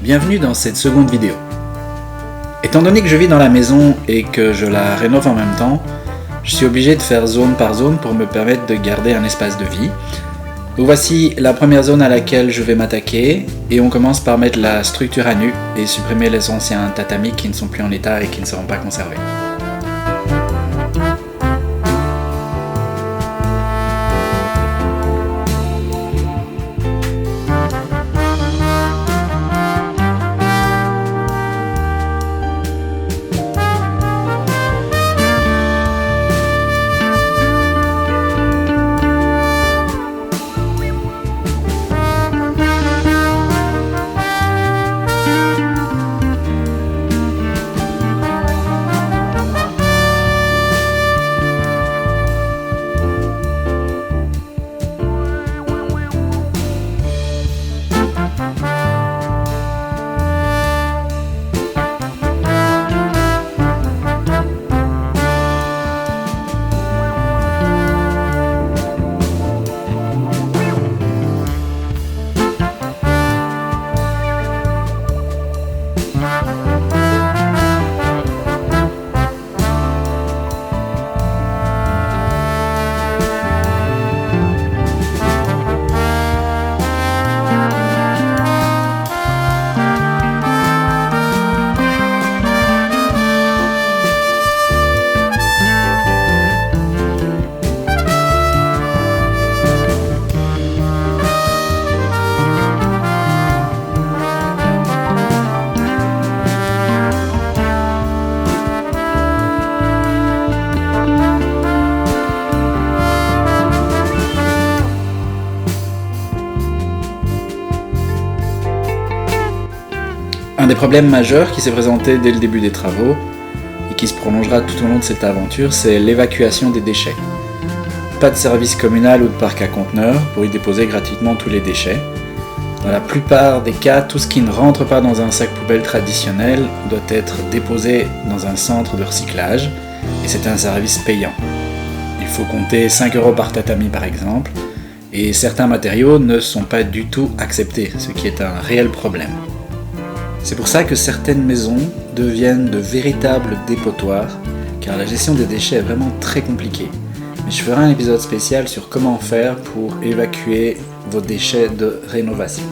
Bienvenue dans cette seconde vidéo. Étant donné que je vis dans la maison et que je la rénove en même temps, je suis obligé de faire zone par zone pour me permettre de garder un espace de vie. Donc voici la première zone à laquelle je vais m'attaquer et on commence par mettre la structure à nu et supprimer les anciens tatamis qui ne sont plus en état et qui ne seront pas conservés. Un des problèmes majeurs qui s'est présenté dès le début des travaux et qui se prolongera tout au long de cette aventure, c'est l'évacuation des déchets. Pas de service communal ou de parc à conteneurs pour y déposer gratuitement tous les déchets. Dans la plupart des cas, tout ce qui ne rentre pas dans un sac poubelle traditionnel doit être déposé dans un centre de recyclage et c'est un service payant. Il faut compter 5 € par tatami par exemple et certains matériaux ne sont pas du tout acceptés, ce qui est un réel problème. C'est pour ça que certaines maisons deviennent de véritables dépotoirs, car la gestion des déchets est vraiment très compliquée. Mais je ferai un épisode spécial sur comment faire pour évacuer vos déchets de rénovation.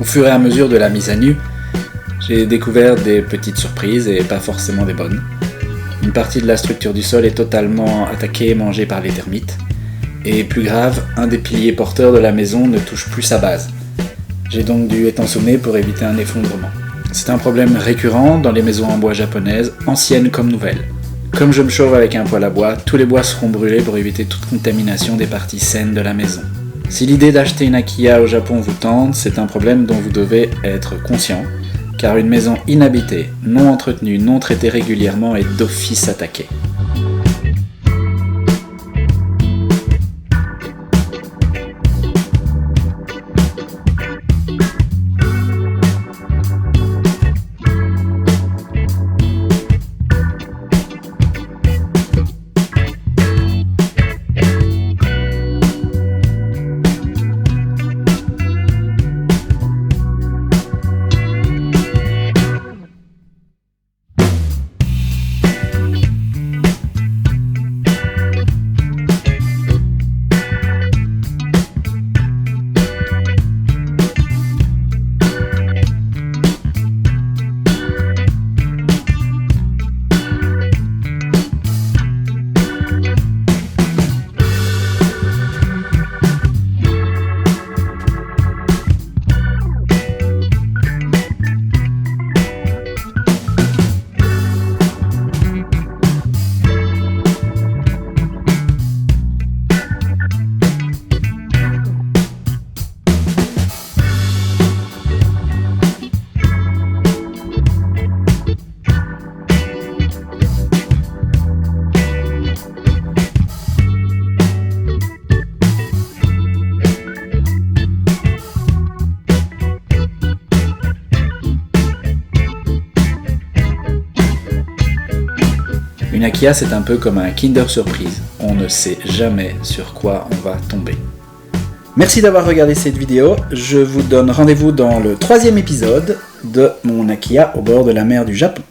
Au fur et à mesure de la mise à nu, j'ai découvert des petites surprises et pas forcément des bonnes. Une partie de la structure du sol est totalement attaquée et mangée par les termites. Et plus grave, un des piliers porteurs de la maison ne touche plus sa base. J'ai donc dû étançonner pour éviter un effondrement. C'est un problème récurrent dans les maisons en bois japonaises, anciennes comme nouvelles. Comme je me chauffe avec un poêle à bois, tous les bois seront brûlés pour éviter toute contamination des parties saines de la maison. Si l'idée d'acheter une Akiya au Japon vous tente, c'est un problème dont vous devez être conscient, car une maison inhabitée, non entretenue, non traitée régulièrement est d'office attaquée. Une Akiya, c'est un peu comme un Kinder Surprise. On ne sait jamais sur quoi on va tomber. Merci d'avoir regardé cette vidéo. Je vous donne rendez-vous dans le 3e épisode de mon Akiya au bord de la mer du Japon.